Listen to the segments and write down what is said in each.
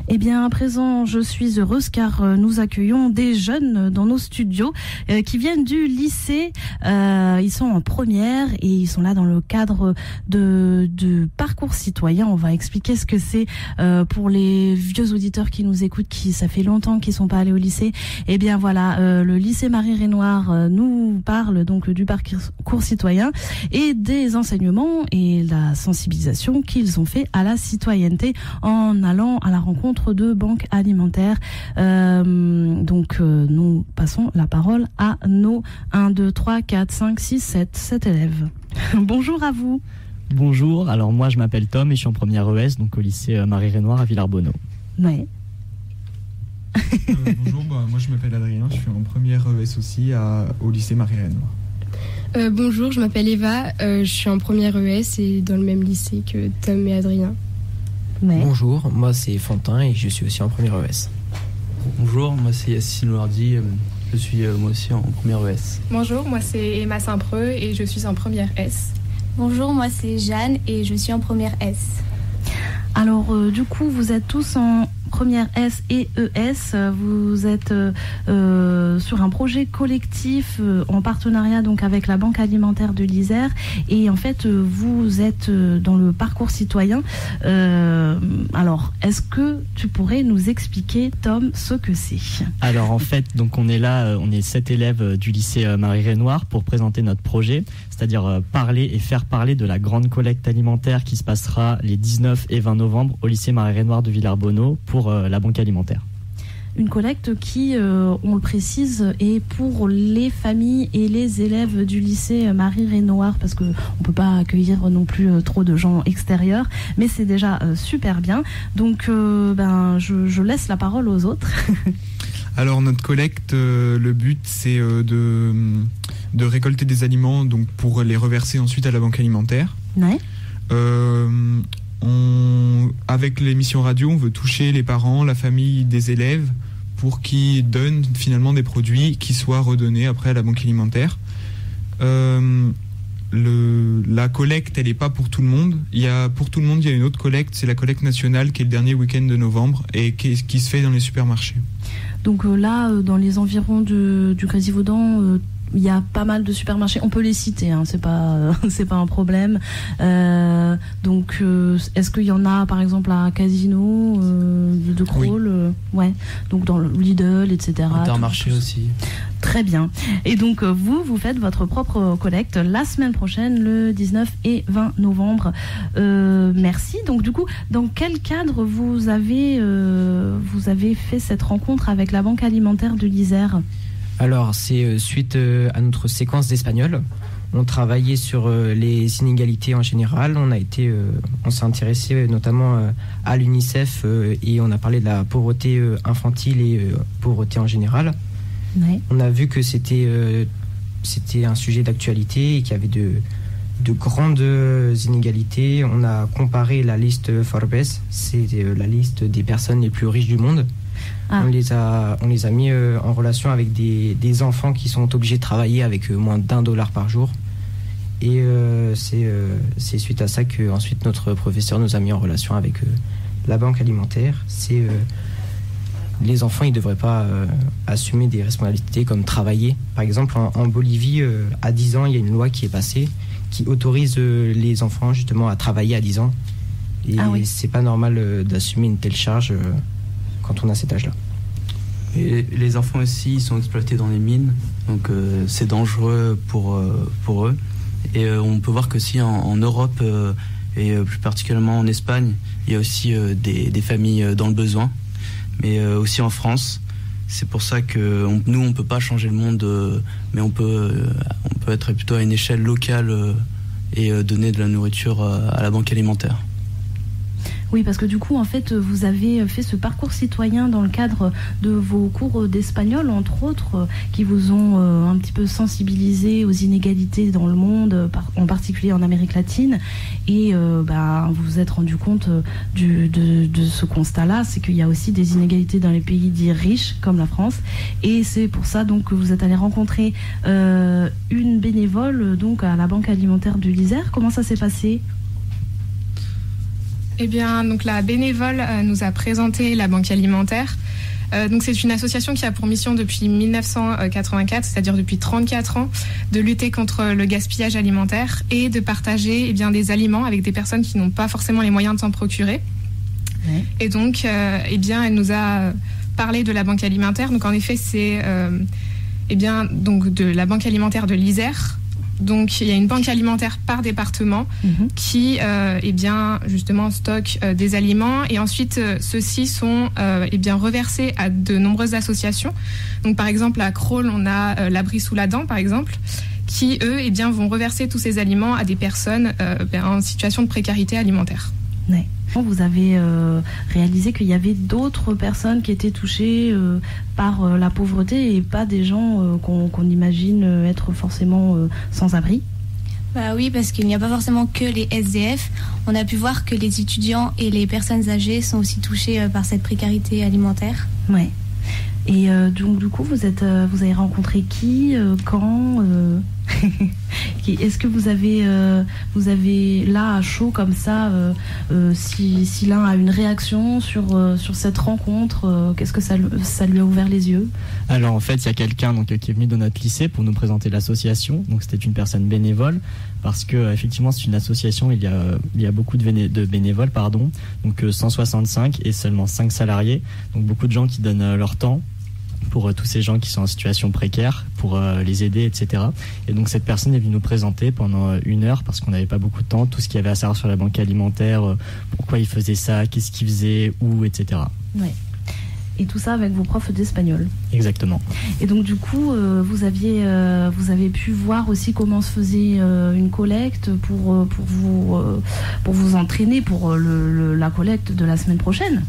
Eh bien, à présent, je suis heureuse car nous accueillons des jeunes dans nos studios qui viennent du lycée. Ils sont en première et ils sont là dans le cadre de parcours citoyen. On va expliquer ce que c'est pour les vieux auditeurs qui nous écoutent, qui ça fait longtemps qu'ils sont pas allés au lycée. Eh bien voilà, le lycée Marie-Renoir nous parle donc du parcours citoyen et des enseignements et la sensibilisation qu'ils ont fait à la citoyenneté en allant à la rencontre de banques alimentaires. Nous passons la parole à nos 1, 2, 3, 4, 5, 6, 7 élèves. Bonjour à vous. Bonjour, alors moi je m'appelle Tom et je suis en première ES, donc au lycée Marie-Renoir à Villarbonneau. Ouais. Bonjour, moi je m'appelle Adrien, je suis en première ES aussi au lycée Marie-Renoir. Bonjour, je m'appelle Eva, je suis en première ES et dans le même lycée que Tom et Adrien. Ouais. Bonjour, moi c'est Fantin et je suis aussi en première ES. Bonjour, moi c'est Yassine Louardi, je suis moi aussi en première ES. Bonjour, moi c'est Emma Saint-Preux et je suis en première S. Bonjour, moi c'est Jeanne et je suis en première S. Alors du coup, vous êtes tous en première S et ES. Vous êtes sur un projet collectif en partenariat donc avec la Banque alimentaire de l'Isère. Et en fait, vous êtes dans le parcours citoyen. Alors, est-ce que tu pourrais nous expliquer, Tom, ce que c'est ? Alors en fait, donc on est là, on est 7 élèves du lycée Marie-Renoir pour présenter notre projet, c'est-à-dire parler et faire parler de la grande collecte alimentaire qui se passera les 19 et 20 novembre au lycée Marie-Renoir de Villarbonneau pour la banque alimentaire. Une collecte qui, on le précise, est pour les familles et les élèves du lycée Marie-Renoir, parce qu'on ne peut pas accueillir non plus trop de gens extérieurs, mais c'est déjà super bien. Donc je laisse la parole aux autres. Alors notre collecte, le but c'est de récolter des aliments donc, pour les reverser ensuite à la banque alimentaire. Ouais. Avec l'émission radio, on veut toucher les parents, la famille des élèves pour qu'ils donnent finalement des produits qui soient redonnés après à la banque alimentaire. La collecte, elle n'est pas pour tout le monde. Pour tout le monde, il y a une autre collecte, c'est la collecte nationale qui est le dernier week-end de novembre et qui se fait dans les supermarchés. Donc là, dans les environs du Grésivaudan, il y a pas mal de supermarchés, on peut les citer, hein, c'est pas un problème. Est-ce qu'il y en a par exemple à Casino, de Crolles, ouais, donc dans le Lidl, etc. Intermarché aussi. Très bien. Et donc vous faites votre propre collecte la semaine prochaine, le 19 et 20 novembre. Merci. Donc du coup, dans quel cadre vous avez fait cette rencontre avec la Banque alimentaire de l'Isère ? Alors, c'est suite à notre séquence d'espagnol. On travaillait sur les inégalités en général. On s'est intéressé notamment à l'UNICEF et on a parlé de la pauvreté infantile et pauvreté en général. Ouais. On a vu que c'était un sujet d'actualité et qu'il y avait de grandes inégalités. On a comparé la liste Forbes, c'est la liste des personnes les plus riches du monde. Ah. On les a mis en relation avec des enfants qui sont obligés de travailler avec moins d'$1 par jour. Et c'est suite à ça que ensuite notre professeur nous a mis en relation avec la banque alimentaire. Les enfants, ils ne devraient pas assumer des responsabilités comme travailler. Par exemple, en Bolivie, à 10 ans, il y a une loi qui est passée qui autorise les enfants justement à travailler à 10 ans. Et c'est pas normal d'assumer une telle charge quand on a cet âge-là. Et les enfants aussi, ils sont exploités dans les mines, donc c'est dangereux pour eux. Et on peut voir que si en Europe et plus particulièrement en Espagne, il y a aussi des familles dans le besoin, mais aussi en France. C'est pour ça que nous, on peut pas changer le monde, mais on peut être plutôt à une échelle locale et donner de la nourriture à la banque alimentaire. Oui, parce que du coup, en fait, vous avez fait ce parcours citoyen dans le cadre de vos cours d'espagnol, entre autres, qui vous ont un petit peu sensibilisé aux inégalités dans le monde, en particulier en Amérique latine. Et vous vous êtes rendu compte de ce constat-là, c'est qu'il y a aussi des inégalités dans les pays dits riches, comme la France. Et c'est pour ça donc, que vous êtes allé rencontrer une bénévole donc, à la Banque alimentaire de l'Isère. Comment ça s'est passé ? Eh bien, donc la bénévole nous a présenté la banque alimentaire. Donc c'est une association qui a pour mission depuis 1984, c'est-à-dire depuis 34 ans, de lutter contre le gaspillage alimentaire et de partager des aliments avec des personnes qui n'ont pas forcément les moyens de s'en procurer. Ouais. Et donc, elle nous a parlé de la banque alimentaire. Donc en effet, c'est donc de la banque alimentaire de l'Isère. Donc il y a une banque alimentaire par département qui justement stocke des aliments et ensuite ceux-ci sont reversés à de nombreuses associations. Donc par exemple à Crolles, on a l'Abri sous la dent par exemple qui eux vont reverser tous ces aliments à des personnes en situation de précarité alimentaire. Ouais. Vous avez réalisé qu'il y avait d'autres personnes qui étaient touchées par la pauvreté et pas des gens qu'on imagine être forcément sans abri. Bah oui, parce qu'il n'y a pas forcément que les SDF. On a pu voir que les étudiants et les personnes âgées sont aussi touchés par cette précarité alimentaire. Ouais. Et donc du coup, vous avez rencontré qui, quand Est-ce que vous avez là à chaud comme ça, si l'un a une réaction sur cette rencontre, qu'est-ce que ça lui a ouvert les yeux? Alors en fait, il y a quelqu'un qui est venu dans notre lycée pour nous présenter l'association. Donc c'était une personne bénévole parce que effectivement c'est une association. Il y a beaucoup de bénévoles, donc 165 et seulement 5 salariés. Donc beaucoup de gens qui donnent leur temps pour tous ces gens qui sont en situation précaire, pour les aider, etc. Et donc cette personne est venue nous présenter pendant 1 heure, parce qu'on n'avait pas beaucoup de temps, tout ce qu'il y avait à savoir sur la banque alimentaire, pourquoi ils faisaient ça, qu'est-ce qu'ils faisaient, où, etc. Ouais. Et tout ça avec vos profs d'espagnol. Exactement. Et donc du coup, vous avez pu voir aussi comment se faisait une collecte pour vous entraîner pour la collecte de la semaine prochaine.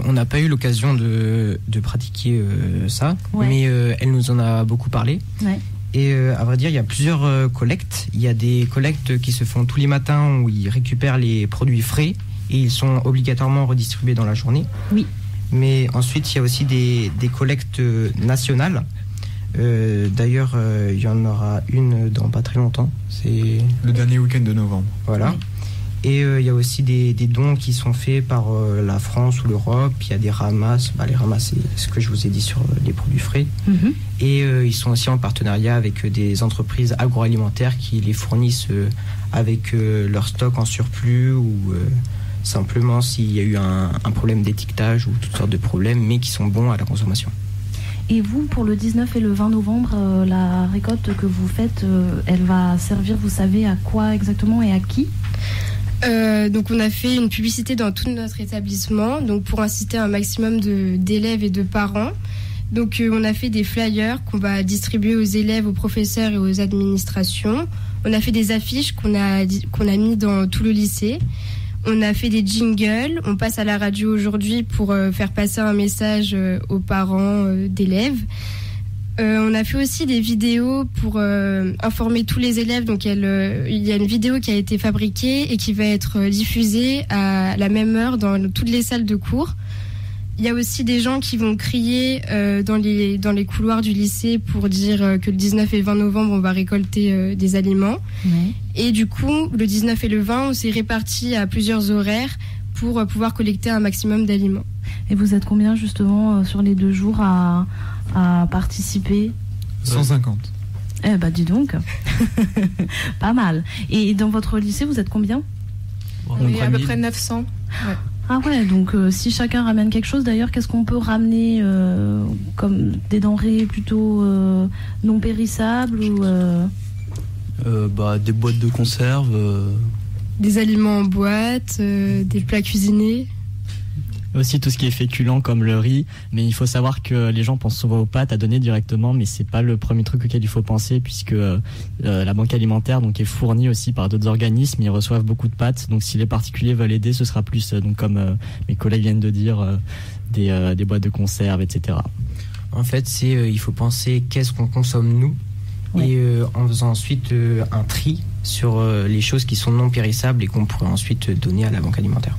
On n'a pas eu l'occasion de pratiquer ça, mais elle nous en a beaucoup parlé. Ouais. Et à vrai dire, il y a plusieurs collectes. Il y a des collectes qui se font tous les matins où ils récupèrent les produits frais et ils sont obligatoirement redistribués dans la journée. Oui. Mais ensuite, il y a aussi des collectes nationales. D'ailleurs, il y en aura une dans pas très longtemps. C'est le dernier week-end de novembre. Voilà. Oui. Et il y a aussi des dons qui sont faits par la France ou l'Europe. Il y a des ramasses. Les ramasses, c'est ce que je vous ai dit sur les produits frais. Mm-hmm. Et ils sont aussi en partenariat avec des entreprises agroalimentaires qui les fournissent avec leur stock en surplus ou simplement s'il y a eu un problème d'étiquetage ou toutes sortes de problèmes, mais qui sont bons à la consommation. Et vous, pour le 19 et le 20 novembre, la récolte que vous faites, elle va servir, vous savez, à quoi exactement et à qui ? Donc on a fait une publicité dans tout notre établissement, donc pour inciter un maximum d'élèves et de parents. Donc on a fait des flyers qu'on va distribuer aux élèves, aux professeurs et aux administrations. On a fait des affiches qu'on a mis dans tout le lycée. On a fait des jingles. On passe à la radio aujourd'hui pour faire passer un message aux parents d'élèves. On a fait aussi des vidéos pour informer tous les élèves. Donc il y a une vidéo qui a été fabriquée et qui va être diffusée à la même heure dans toutes les salles de cours. Il y a aussi des gens qui vont crier dans les couloirs du lycée pour dire que le 19 et le 20 novembre, on va récolter des aliments. Ouais. Et du coup, le 19 et le 20, on s'est répartis à plusieurs horaires pour pouvoir collecter un maximum d'aliments. Et vous êtes combien justement sur les 2 jours à participer ? 150. Dis donc, pas mal. Et dans votre lycée, vous êtes combien ? On est à peu près 900. Ouais. Ah ouais, donc si chacun ramène quelque chose, d'ailleurs, qu'est-ce qu'on peut ramener comme des denrées plutôt non périssables ou des boîtes de conserve. Des aliments en boîte, des plats cuisinés. Aussi tout ce qui est féculent comme le riz, mais il faut savoir que les gens pensent souvent aux pâtes à donner directement, mais c'est pas le premier truc auquel il faut penser, puisque la banque alimentaire est fournie aussi par d'autres organismes, ils reçoivent beaucoup de pâtes, donc si les particuliers veulent aider, ce sera plus comme mes collègues viennent de dire, des boîtes de conserve, etc. En fait, il faut penser qu'est-ce qu'on consomme nous, ouais. Et en faisant ensuite un tri sur les choses qui sont non périssables et qu'on pourrait ensuite donner à la banque alimentaire.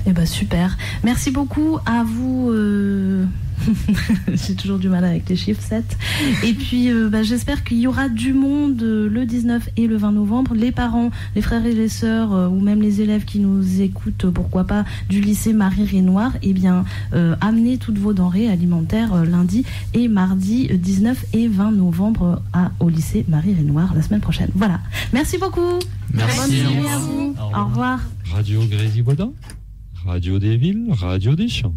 Eh ben super. Merci beaucoup à vous J'ai toujours du mal avec les chiffres 7. Et puis j'espère qu'il y aura du monde le 19 et le 20 novembre. Les parents, les frères et les sœurs ou même les élèves qui nous écoutent, pourquoi pas, du lycée Marie-Renoir, amenez toutes vos denrées alimentaires lundi et mardi 19 et 20 novembre au lycée Marie-Renoir la semaine prochaine. Voilà. Merci beaucoup. Merci. Bonne journée à vous. Au revoir. Radio Grésivaudan, Radio des villes, Radio des champs.